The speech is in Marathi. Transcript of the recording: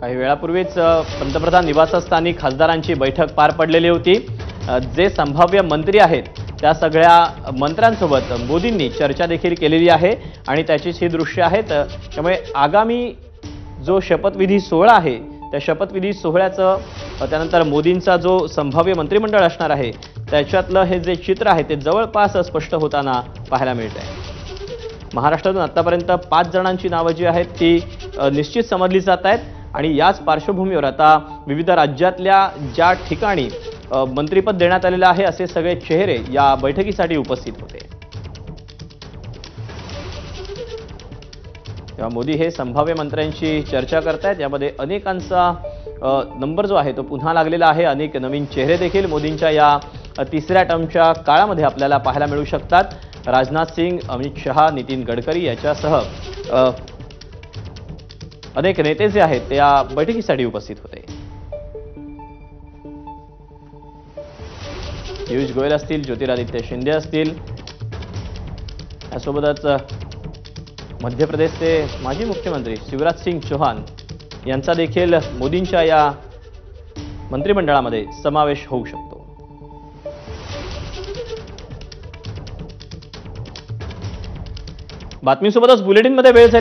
काही वेळापूर्वीच पंतप्रधान निवासस्थानी खासदारांची बैठक पार पडलेली होती। जे संभाव्य मंत्री आहेत त्या सगळ्या मंत्र्यांसोबत मोदींनी चर्चा देखील केलेली आहे आणि त्याचीच ही दृश्य आहेत। त्यामुळे आगामी जो शपथविधी सोहळा आहे त्या शपथविधी सोहळ्याचं त्यानंतर मोदींचा जो संभाव्य मंत्रिमंडळ असणार आहे त्याच्यातलं हे जे चित्र आहे ते जवळपास स्पष्ट होताना पाहायला मिळतंय। महाराष्ट्रातून आतापर्यंत 5 जणांची नावे जी आहेत ती निश्चित समजली जात आहेत आणि याच पार्श्वभूमीवर आता विविध राज्यातल्या ज्या ठिकाणी मंत्रिपद देण्यात आलेले आहे असे सगळे चेहरे या बैठकीसाठी उपस्थित होते। तेव्हा मोदी हे संभाव्य मंत्र्यांची चर्चा करतायत। यामध्ये अनेकांचा नंबर जो आहे तो पुन्हा लागलेला आहे। अनेक नवीन चेहरे देखील मोदींच्या या तिसऱ्या टर्मच्या काळामध्ये आपल्याला पाहायला मिळू शकतात। राजनाथ सिंग, अमित शहा, नितीन गडकरी याच्यासह अनेक नेते जे आहेत ते या बैठकीसाठी उपस्थित होते। पियुष गोयल असतील, ज्योतिरादित्य शिंदे असतील, यासोबतच मध्य प्रदेशचे माजी मुख्यमंत्री शिवराज सिंग चौहान यांचा देखील मोदींच्या या मंत्रिमंडळामध्ये समावेश होऊ शकतो। बातमीसोबतच बुलेटिनमध्ये वेळ झाली।